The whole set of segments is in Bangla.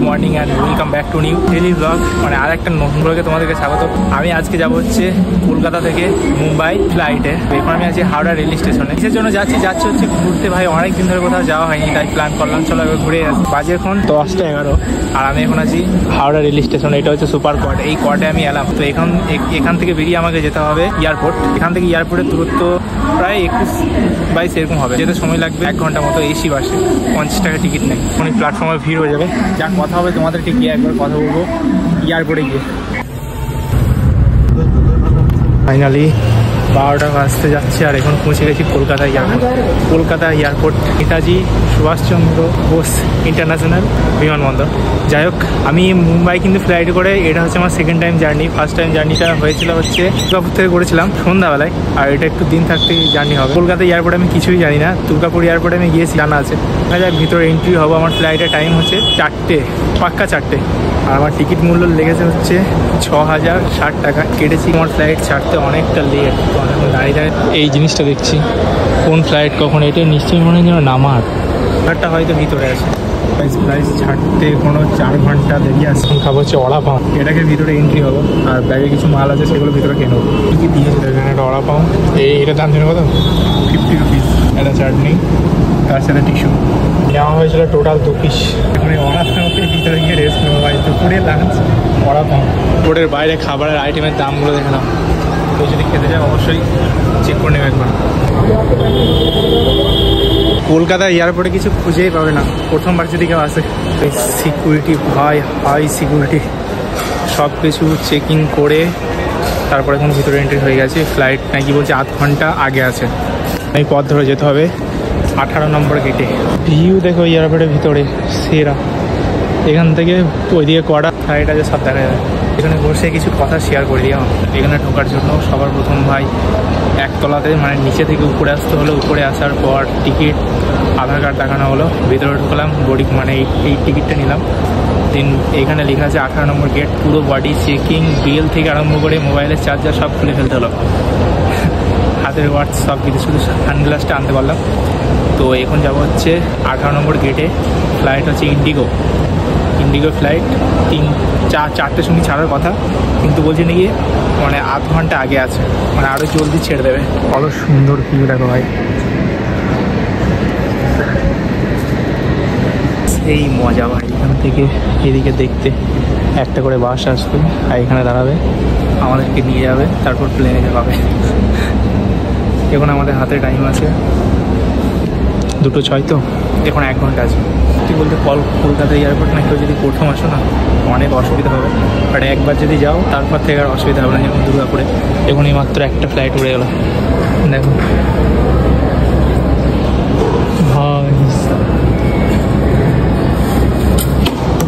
Morning and welcome back to new daily blog. মানে আর একটা নতুন ব্লগে তোমাদেরকে স্বাগত। আমি আজকে যাবো হচ্ছে কলকাতা থেকে মুম্বাই ফ্লাইটে। এখন আমি আছি হাওড়া রেল স্টেশনে। কিসের জন্য যাচ্ছি হচ্ছে ঘুরতে। ভাই অনেক দিন ধরে কোথাও যাওয়া হয়নি, তাই প্ল্যান করলাম চলো এবার ঘুরে আসি। বাজে এখন 10টা 11 আর আমি এখন আছি হাওড়া রেল স্টেশন। এটা হচ্ছে সুপার কোয়ার্ট। এই কোয়ার্টে আমি এলাম। তো এখান থেকে বেরিয়ে আমাকে যেতে হবে এয়ারপোর্ট। এখান থেকে এয়ারপোর্টের দূরত্ব প্রায় 21-22 এরকম হবে। যেতে সময় লাগবে 1 ঘন্টা মতো। এসি বাসে 50 টাকা টিকিট নেই। অনেক প্ল্যাটফর্মে ভিড় হয়ে যাবে। যা কথা হবে তোমাদেরকে গিয়ে একবার কথা বলবো এয়ারপোর্টে গিয়ে। ফাইনালি 12টা বাজতে যাচ্ছে আর এখন পৌঁছে গেছি Kolkata airport. Kolkata airport Netaji Subhashchandra Bose international বিমানবন্দর। যাই হোক, আমি মুম্বাই কিন্তু ফ্লাইটে করে, এটা হচ্ছে আমার second time journey. First time জার্নিটা হয়েছিল হচ্ছে দুর্গাপুর থেকে করেছিলাম সন্ধ্যাবেলায়, আর এটা একটু দিন থাকতেই জার্নি হবে। কলকাতা এয়ারপোর্টে আমি কিছুই জানি না। দুর্গাপুর এয়ারপোর্টে আমি গিয়েছি, জানা আছে। যাক, ভিতরে এন্ট্রি হবো। আমার ফ্লাইটের টাইম হচ্ছে 4টে, পাক্কা 4টে। আর আমার টিকিট মূল্য লেগেছে হচ্ছে 6060 টাকা। কেটেছি। আমার ফ্লাইট ছাড়তে অনেকটা লেট। এখন দাঁড়িয়ে এই জিনিসটা দেখছি কোন ফ্লাইট কখন। এটা নিশ্চয়ই মনে হয় যেন নামার ফ্লাইটটা হয়তো ভিতরে আছে। প্রাইস ছাড়তে কোনো 4 ঘন্টা দেরি আছে। এখন খাবো হচ্ছে অড়া পাও। এটাকে ভিতরে এন্ট্রি হবো আর ব্যাগে কিছু মাল আছে সেগুলো ভিতরে কেন কি দিয়েছিল। এখানে একটা অড়া পাও। এইটা দাম ছিল কত? 50 রুপিস। একটা চাটনি, তার সাথে টিস্যু নেওয়া হয়েছিল টোটাল 2 পিস। মানে অড়া পাওতে ভিতরে গিয়ে রেস্ট নেবো। ভাই দুপুরে লাঞ্চ অড়া পাও। বোর্ডের বাইরে খাবারের আইটেমের দামগুলো দেখলাম। তো যদি খেতে যায় অবশ্যই চেক করে নেবে একবার। কলকাতা এয়ারপোর্টে কিছু খুঁজেই পাবে না প্রথমবার যদি কেউ আসে। সিকিউরিটি ভাই, হাই সিকিউরিটি। সব কিছু চেকিং করে তারপরে এখন ভিতরে এন্ট্রি হয়ে গেছে। ফ্লাইট নাকি বলছে 8 ঘন্টা আগে আছে। এই পথ ধরে যেতে হবে 18 নম্বর গেটে। ভিউ দেখো এয়ারপোর্টের ভিতরে সেরা। এখান থেকে ওইদিকে কড়া ফ্লাইট আছে, সব দেখা যাবে। এখানে বসে কিছু কথা শেয়ার করে দিলাম। এখানে ঢোকার জন্য সবার প্রথম ভাই একতলাতে, মানে নিচে থেকে উপরে আসতে হলো। উপরে আসার পর টিকিট, আধার কার্ড দেখানো হলো। ভিতরে ঢুকলাম, বডি মানে এই টিকিটটা নিলাম। দেন এখানে লেখা আছে 18 নম্বর গেট। পুরো বডি চেকিং, বিল থেকে আরম্ভ করে মোবাইলের চার্জার সব খুলে ফেলতে হলো। হাতের ওয়াচ সব কিছু, শুধু সানগ্লাসটা আনতে পারলাম। তো এখন যাবো হচ্ছে 18 নম্বর গেটে। ফ্লাইট হচ্ছে ইন্ডিগো ফ্লাইট। 4টের সঙ্গে ছাড়ার কথা, কিন্তু বলছে নাকি মানে 8 ঘন্টা আগে আছে, মানে আরও জলদি ছেড়ে দেবে। বড় সুন্দর ভিউ দেখো ভাই। এই মজা ভাই। এখান থেকে এদিকে দেখতে একটা করে বাস আসবে আর এখানে দাঁড়াবে, আমাদেরকে নিয়ে যাবে, তারপর প্লেনে যাবে। এখন আমাদের হাতে টাইম আছে 2:06। তো এখন 1 ঘন্টা আছে। সত্যি বলতে কলকাতা এয়ারপোর্ট না, কেউ যদি প্রথম আসো না অনেক অসুবিধা হবে। বাট একবার যদি যাও তারপর থেকে আর অসুবিধা হবে না। যেমন দুর্গাপুরে এখন এই মাত্র একটা ফ্লাইট উড়ে গেল। দেখো ভাই,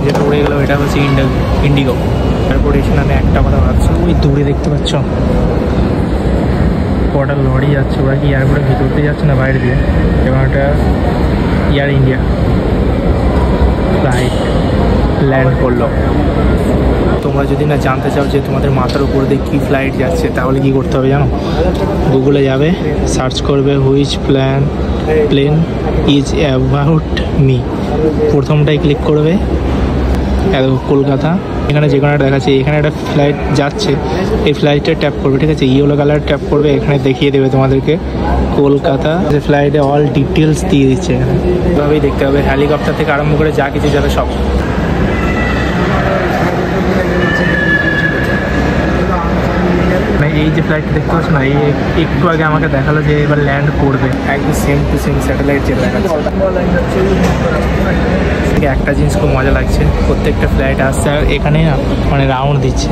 যেটা উড়ে গেলো এটা হচ্ছে ইন্ডিগো। তারপর এখানে আমি একটা কথা ভাবছি, ওই দূরে দেখতে পাচ্ছ কটা লরি যাচ্ছে। ওরা কি এয়ারপোর্টের ভিতর দিয়ে যাচ্ছে না বাইরে দিয়ে? এবং একটা এয়ার ইন্ডিয়া ফ্লাইট ল্যান্ড করলো। তোমরা যদি না জানতে চাও যে তোমাদের মাথার উপর দিয়ে কী ফ্লাইট যাচ্ছে, তাহলে কি করতে হবে জানো? গুগলে যাবে, সার্চ করবে which plane is about me. প্রথমটাই ক্লিক করবে, কলকাতা। এখানে যে কোনো একটা দেখাচ্ছে, এখানে একটা ফ্লাইট যাচ্ছে, এই ফ্লাইটটা ট্যাপ করবে, ঠিক আছে? ইয়েলো কালার ট্যাপ করবে, এখানে দেখিয়ে দেবে তোমাদেরকে কলকাতা। যে ফ্লাইটে অল ডিটেলস দিয়ে দিচ্ছে। এখানে এভাবেই দেখতে হবে, হেলিকপ্টার থেকে আরম্ভ করে যা কিছু যাবে সব। এই যে ফ্লাইটটা দেখতে পাচ্ছ না, এই একটু আগে আমাকে দেখালো যে এবার ল্যান্ড করবে। একদম সেম টু সেম স্যাটেলাইট যেটা দেখাচ্ছে। একটা জিনিস খুব মজা লাগছে, প্রত্যেকটা ফ্লাইট আসছে আর এখানে না মানে রাউন্ড দিচ্ছে।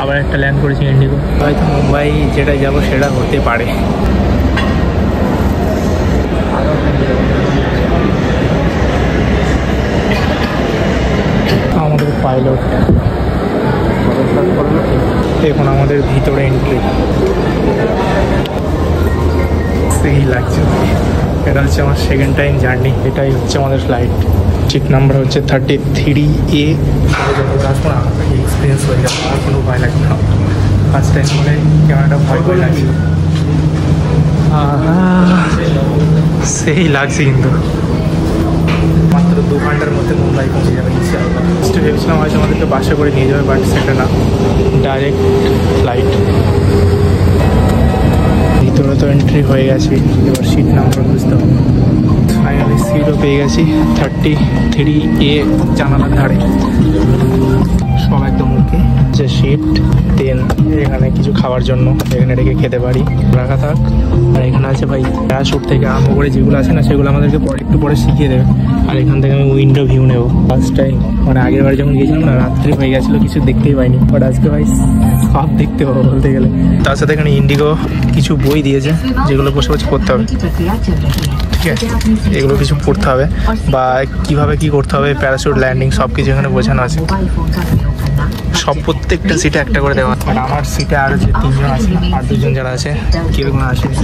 আবার একটা ল্যান্ড করেছি ইন্ডিগো। হয়তো মুম্বাই যেটাই যাবো সেটা হতে পারে। আমাদের পাইলট এখন আমাদের ভিতরে এন্ট্রি। সেই লাগছে। এটা হচ্ছে আমার সেকেন্ড টাইম জার্নি। এটাই হচ্ছে আমাদের ফ্লাইট। সিট নাম্বার হচ্ছে 33A। আসবো না, এক্সপিরিয়েন্স হয়ে যাবে, আর কোনো ভয় লাগবে না। ফার্স্ট টাইম বলে ক্যামেরাটা ভয় লাগছে। সেই লাগছে কিন্তু। মাত্র 2 ঘন্টার মধ্যে মুম্বাই পৌঁছে যাবে ইনশাআল্লাহ। ভেবেছিলাম হয়তো আমাদেরকে বাসে করে নিয়ে যাবে, বাট সেটা না, ডাইরেক্ট ফ্লাইট। ভিতরে তো এন্ট্রি হয়ে গেছি, এবার সিট নাম্বার বুঝতে হবে। ফাইনালি সিটও পেয়ে গেছি 33A জানালার ধারে, সব একদম ওকে। যে শিফট দেন এখানে কিছু খাওয়ার জন্য এখানে রেখে খেতে পারি, রাখা থাক। আর এখানে আছে ভাই প্যারাশুট থেকে আরম্ভ করে যেগুলো আছে না, সেগুলো আমাদেরকে পরে একটু পরে শিখিয়ে দেবে। আর এখান থেকে আমি উইন্ডো ভিউ নেবো ফার্স্ট টাইম, মানে আগের বার যখন গিয়েছিলাম না, রাত্রি হয়ে গেছিলো, কিছু দেখতেই পাইনি, বাট আজকে ভাই সব দেখতে পাবো বলতে গেলে। তার সাথে এখানে ইন্ডিগো কিছু বই দিয়েছে, যেগুলো বসে বসে পড়তে হবে, ঠিক আছে? এগুলো কিছু পড়তে হবে বা কিভাবে কি করতে হবে, প্যারাশুট ল্যান্ডিং সব কিছু এখানে বোঝানো আছে। সব প্রত্যেকটা সিটে একটা করে দেওয়া। আর আমার সিটে আরও যে 3 জন আছে, আর 2 জন যারা আছে কেউ কোনো আসেনি,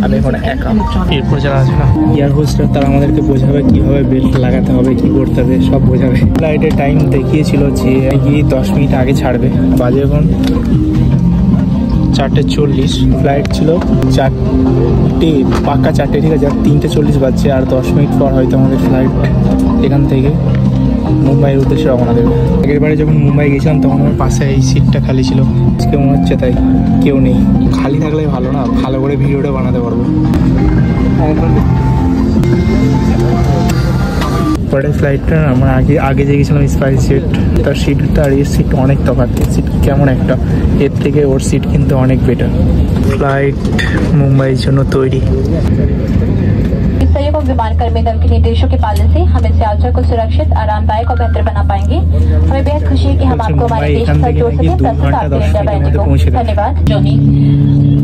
আমি এখানে একা। এরপর যারা আছে না এয়ার হোস্টার, তারা আমাদেরকে বোঝাবে কীভাবে বেল্ট লাগাতে হবে, কী করতে হবে, সব বোঝাবে। ফ্লাইটের টাইম দেখিয়েছিল যে 10 মিনিট আগে ছাড়বে, বাজে এখন 4:40। ফ্লাইট ছিল 4টে, পাক্কা 4টে, ঠিক আছে? আর 3:40 বাজছে, আর 10 মিনিট পর হয়তো আমাদের ফ্লাইট এখান থেকে মুম্বাইয়ের উদ্দেশ্যে রওনা দেবে। আগের বারে যখন মুম্বাই গেছিলাম তখন আমার পাশে এই সিটটা খালি ছিল, আজকে মনে হচ্ছে তাই কেউ নেই। খালি থাকলে ভালো না, ভালো করে ভিডিওটা বানাতে পারবো। পরের ফ্লাইটটা আমরা আগে যে গেছিলাম স্পাইস জেট, তার সিটটা আর এর সিট অনেক তফাৎ। সিট কেমন একটা, এর থেকে ওর সিট কিন্তু অনেক বেটার। ফ্লাইট মুম্বাইয়ের জন্য তৈরি। को विमानकर्मी दल के निर्देशों के पालन से हम इस यात्रा को सुरक्षित, आरामदायक और बेहतर बना पाएंगे। हमें बेहद खुशी है कि हम आपको हमारे देश के साथ जोड़ सके। धन्यवाद जोनी।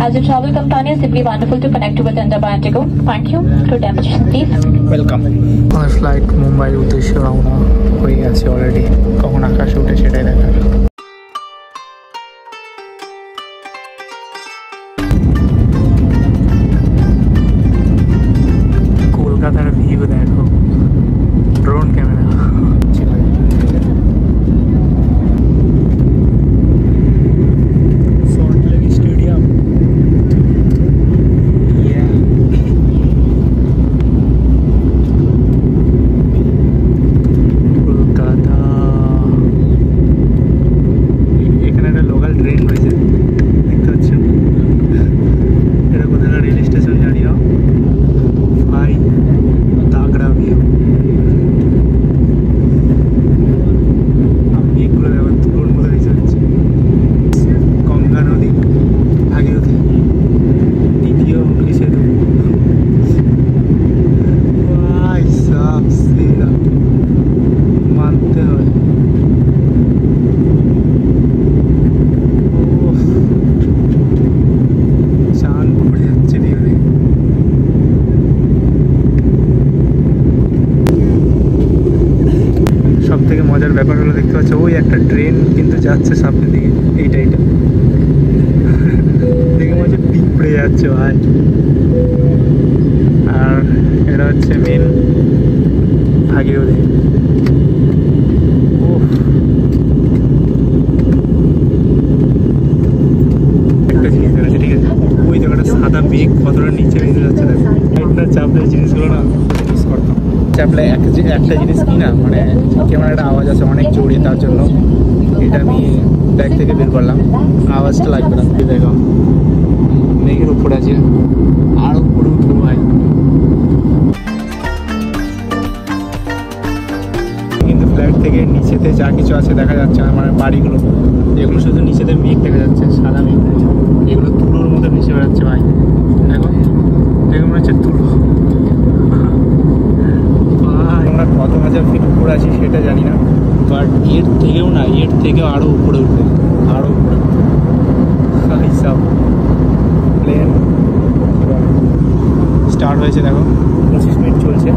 As a travel company, it's simply wonderful to connect with Indigo. Thank you. To demonstration, please. Welcome. আমার ফ্লাইট মুম্বাইয়ের উদ্দেশ্যে রওনা হয়ে গেছে অলরেডি। কখন আকাশে উঠে সেটাই দেখার। কলকাতার ভিউ দেখো, drone camera. Salt Lake stadium, Kolkata. এখানে একটা লোকাল ট্রেন রয়েছে, দেখতে পাচ্ছেন? এটা কোথায় রেল স্টেশন জানিও ভাই, তাগড়া ভিউ। আমি এগুলো আবার তুলোর মতো ভেসে যাচ্ছে। গঙ্গা নদী, ভাগীরথী, দ্বিতীয় হুগলি সেতু। ভাই সাব সেরা, মানতে হয়। চাঁদ পড়ে যাচ্ছে ভিউরে। সব থেকে মজার ব্যাপার হলো, দেখতে পাচ্ছ ওই একটা ট্রেন কিন্তু যাচ্ছে সামনের দিকে, এইটা দেখে মনে হচ্ছে পিঁপড়ে যাচ্ছে ভাই। আর এটা হচ্ছে মেন ভাগীরথী। একটা জিনিস বেরোচ্ছে, ঠিক আছে? ওই জায়গাটা সাদা মেঘ কতটা নিচে ভেসে যাচ্ছে, দেখো। একটা চাপলে জিনিসগুলো না মিস করতাম। চাপলে একটা জিনিস কি না, মানে কেমন একটা আওয়াজ আছে অনেক জোরে, তার জন্য এটা আমি ব্যাগ থেকে বের করলাম, আওয়াজটা লাগবে না। দেখো মেঘের উপরে আছে, আরো উপরে উঠবো ভাই। কিন্তু ফ্ল্যাট থেকে নিচেতে যা কিছু আছে দেখা যাচ্ছে না, মানে বাড়িগুলো, এগুলো শুধু নিচেতে মেঘ দেখা যাচ্ছে, সাদা মেঘ। এগুলো তুলোর মতো ভেসে বেড়াচ্ছে ভাই, দেখো দেখো মনে হচ্ছে তুলো। আমরা কত হাজার ফিট উপরে আছি সেটা জানি না, বাট এর থেকেও না, এর থেকেও আরও উপরে উঠবে, আরও উপরে। সব প্লেন স্টার্ট হয়েছে, দেখো 25 মিনিট চলছে।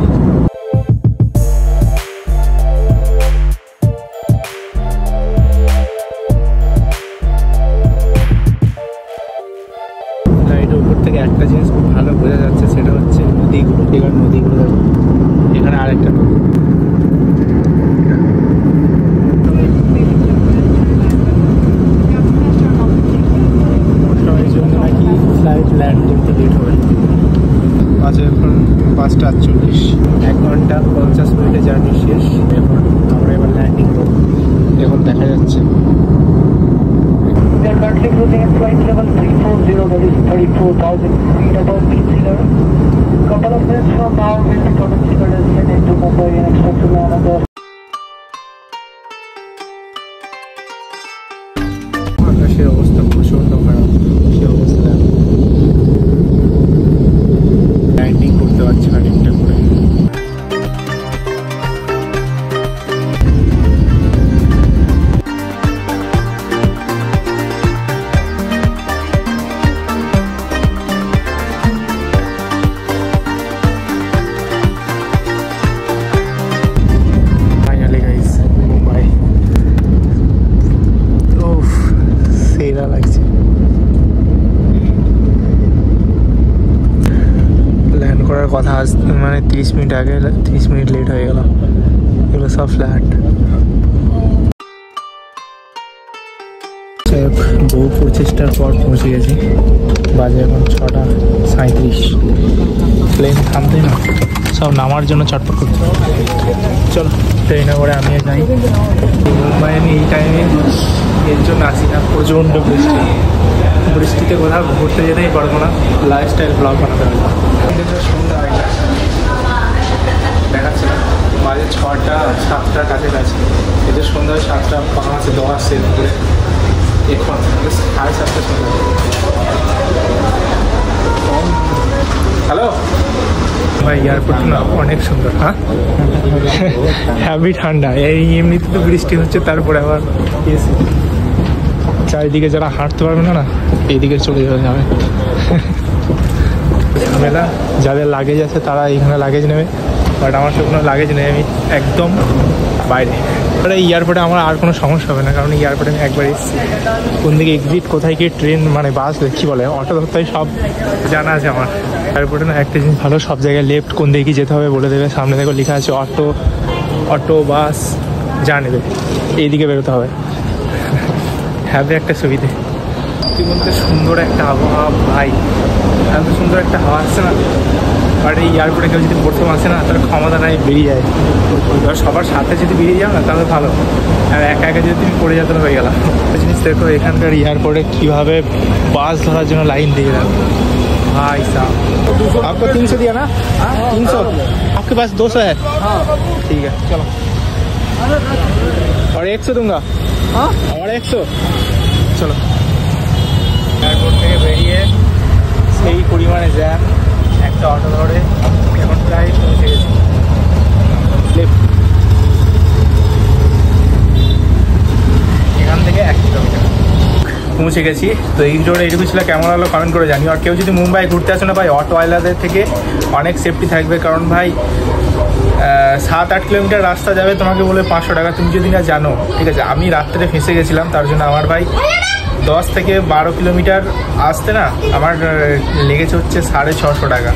ফ্লাইটের উপর থেকে একটা জিনিস খুব ভালো বোঝা যাচ্ছে, সেটা হচ্ছে নদীগুলো। এখানে নদীগুলো দেখো, এখানে আরেকটা নদী। মশার জন্য নাকি ফ্লাইট ল্যান্ড করতে লেট হবে। 5 5:48, 1 ঘন্টা 50 মিনিটে জার্নি শেষ। এখন আমরা এবার ল্যান্ডিং করব। এখন দেখা যাচ্ছে We are currently cruising at flight level 340, that is 34,000 feet above sea level. Couple of minutes from now, we'll be commencing our descent into Mumbai and expect to land on the আকাশের অবস্থা প্রচন্ড খারাপ। কি অবস্থা, ল্যান্ডিং করতে পারছি না ঠিকঠাক করে। Finally guys, Mumbai. ওফ, সেরা লাগছে। ল্যান্ড করার কথা আজ মানে 30 মিনিট আগে, 30 মিনিট লেট হয়ে গেল। এগুলো সব ফ্ল্যাট। বহু প্রচেষ্টার পর পৌঁছে গেছি। বাজে এখন 6:37। প্লেন থামতে না, সব নামার জন্য চটপট করতে। চলো ট্রেনে করে আমিও যাই। মুম্বাই আমি এই টাইমে এর জন্য আসি না, প্রচণ্ড বৃষ্টি। বৃষ্টিতে কোথাও ঘুরতে যেতেই পারবো না, লাইফস্টাইল ব্লগ বানাতে হবে। সন্ধ্যা হয়ে গেছে, দেখাচ্ছে না, বাজে 6:07 কাছাকাছি। এদের সন্ধ্যা 7:05, 10 করে এখন 7:30 সন্ধ্যা। হ্যালো ভাই, এয়ারপোর্ট না অনেক সুন্দর। হ্যাঁ, হ্যাভি ঠান্ডা। এই এমনিতে তো বৃষ্টি হচ্ছে, তারপরে আবার এসি। চারিদিকে যারা হাঁটতে পারবে না, এইদিকে চলে যাবে। ঝামেলা, যাদের লাগেজ আছে তারা এইখানে লাগেজ নেবে, বাট আমার তো কোনো লাগেজ নেই, আমি একদম বাইরে। এই এয়ারপোর্টে আমার আর কোনো সমস্যা হবে না, কারণ এয়ারপোর্টে আমি একবার এসেছি। কোন দিকে এক্সিট, কোথায় কি ট্রেন, মানে বাস, কী বলে, অটো ধরতে সব জানা আছে আমার। এয়ারপোর্টে না একটা জিনিস ভালো, সব জায়গায় লেফট কোন দিকে যেতে হবে বলে দেবে। সামনে থেকে লেখা আছে অটো বাস, যা নেবে এইদিকে বেরোতে হবে। হ্যাভি একটা সুবিধে। বলতে সুন্দর একটা আবহাওয়া ভাই, এত সুন্দর একটা হাওয়া আসছে না। বাট এই এয়ারপোর্টে কেউ যদি প্রথম আসে না, তার ক্ষমতা নাই, বেরিয়ে যায়। এবার সবার সাথে যদি বেরিয়ে যাও না, তাহলে ভালো। আর একা একা যদি তুমি পড়ে যেতে হয়ে গেলাম। জিনিস দেখো, এখানকার এয়ারপোর্টে কীভাবে বাস ধরার জন্য লাইন দিয়ে গেলাম भाई साहब। आपको 300 दिया ना? 300 आपके पास 200 है? ठीक है चलो, और 100 दूंगा। और 100 চলো। এয়ারপোর্ট থেকে বেরিয়ে সেই পরিমাণে জ্যাম, একটা অটো ধরে এখন প্রায় পৌঁছে গেছি। এখান থেকে 1 কিলোমিটার পৌঁছে গেছি। তো এই ভিডিওটা এইটুকু ছিল, কেমন হলো কমেন্ট করে জানিও। আর কেউ যদি মুম্বাই ঘুরতে আসে না ভাই, অটোওয়ালাদের থেকে অনেক সেফটি থাকবে, কারণ ভাই 7-8 কিলোমিটার রাস্তা যাবে, তোমাকে বলে 500 টাকা, তুমি যদি না জানো। ঠিক আছে, আমি রাত্রে ফেঁসে গেছিলাম, তার জন্য আমার ভাই 10 থেকে 12 কিলোমিটার আসতে না আমার লেগেছে হচ্ছে 650 টাকা।